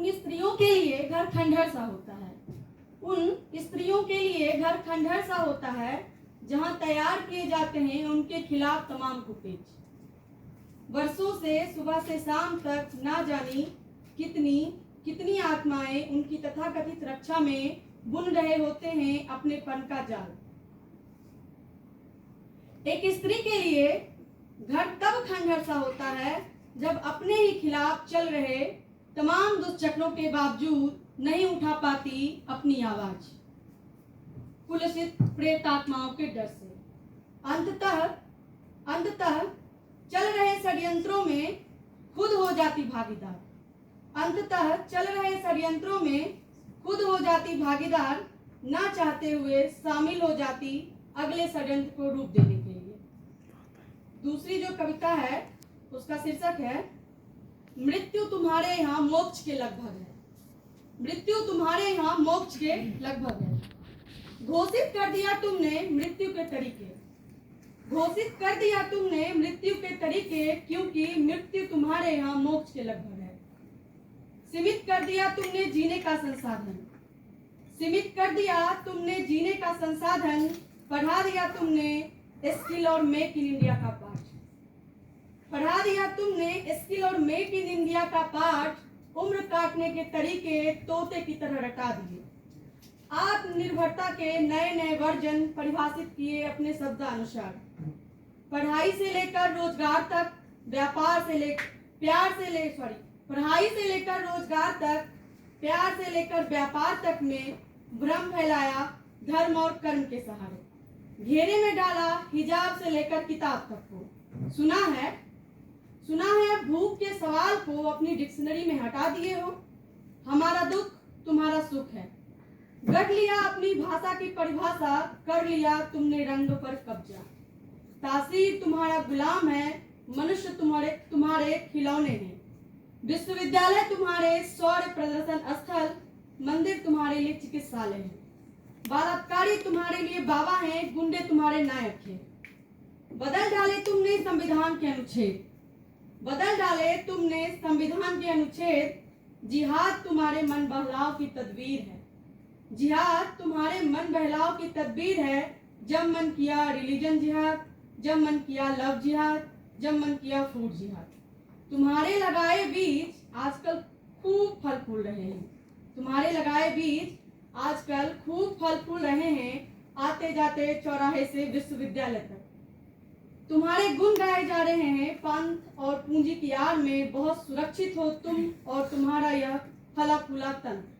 उन स्त्रियों के लिए घर खंडहर सा होता है। उन स्त्रियों के लिए घर खंडहर सा होता है जहां तैयार किए जाते हैं उनके खिलाफ तमाम कुपेज। वर्षों से सुबह से शाम तक ना जानी कितनी कितनी आत्माएं उनकी तथाकथित रक्षा में बुन रहे होते हैं अपने पन का जाल। एक स्त्री के लिए घर तब खंडहर सा होता है जब अपने ही खिलाफ चल रहे तमाम दुष्चक्रों के बावजूद नहीं उठा पाती अपनी आवाज, कुलसित प्रेत आत्माओं के डर से। अंततः चल रहे षड्यंत्रों में खुद हो जाती भागीदार। अंततः चल रहे षड्यंत्रों में खुद हो जाती भागीदार, ना चाहते हुए शामिल हो जाती अगले षड्यंत्र को रूप देने के लिए। दूसरी जो कविता है उसका शीर्षक है मृत्यु तुम्हारे यहाँ मोक्ष के लगभग है। मृत्यु तुम्हारे यहाँ मोक्ष के लगभग है। घोषित कर दिया तुमने मृत्यु के तरीके। घोषित कर दिया तुमने मृत्यु के तरीके, क्योंकि मृत्यु तुम्हारे यहाँ मोक्ष के लगभग है। सीमित कर दिया तुमने जीने का संसाधन। सीमित कर दिया तुमने जीने का संसाधन। पढ़ा दिया तुमने स्किल और मेक इन इंडिया का पाठ। पढ़ा दिया तुमने स्किल और मेक इन इंडिया का पाठ। उम्र काटने के तरीके तोते की तरह रटा दिए। आत्मनिर्भरता के नए नए वर्जन परिभाषित किए अपने शब्दानुसार। पढ़ाई से लेकर रोजगार तक, व्यापार से लेकर पढ़ाई से लेकर रोजगार तक, प्यार से लेकर व्यापार तक में भ्रम फैलाया धर्म और कर्म के सहारे। घेरे में डाला हिजाब से लेकर किताब तक को। सुना है भूख के सवाल को अपनी डिक्शनरी में हटा दिए हो। हमारा दुख तुम्हारा सुख है। गढ़ लिया अपनी भाषा की परिभाषा, कर लिया तुमने रंग पर कब्जा। तासीर तुम्हारा गुलाम है, मनुष्य तुम्हारे खिलौने हैं। विश्वविद्यालय तुम्हारे शौर्य प्रदर्शन स्थल, मंदिर तुम्हारे लिए चिकित्सालय है। बलात्कारी तुम्हारे लिए बाबा हैं, गुंडे तुम्हारे नायक हैं। बदल डाले तुमने संविधान के अनुच्छेद। बदल डाले तुमने संविधान के अनुच्छेद। जिहाद तुम्हारे मन बहलाव की तदबीर है। जिहाद तुम्हारे मन बहलाव की तदबीर है। जब मन किया रिलीजन जिहाद, जब मन किया लव जिहाद, जब मन किया फूड जिहाद। तुम्हारे लगाए बीज आजकल खूब फल फूल रहे हैं। तुम्हारे लगाए बीज आजकल खूब फल फूल रहे हैं, आते जाते चौराहे से विश्वविद्यालय तक। तुम्हारे गुण गाए जा रहे हैं पंथ और पूंजी की आड़ में। बहुत सुरक्षित हो तुम और तुम्हारा यह फला फूला तंत्र।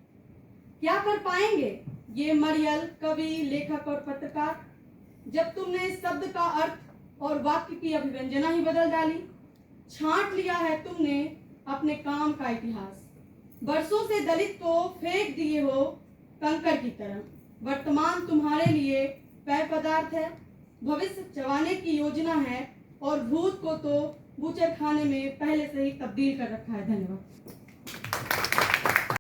क्या कर पाएंगे ये मरियल, कवि, लेखक और पत्रकार, जब तुमने शब्द का अर्थ और वाक्य की अभिव्यंजना ही बदल डाली। छांट लिया है तुमने अपने काम का इतिहास। बरसों से दलित को फेंक दिए हो कंकर की तरह। वर्तमान तुम्हारे लिए पेय पदार्थ है, भविष्य चबाने की योजना है, और भूत को तो बूचर खाने में पहले से ही तब्दील कर रखा है। धन्यवाद।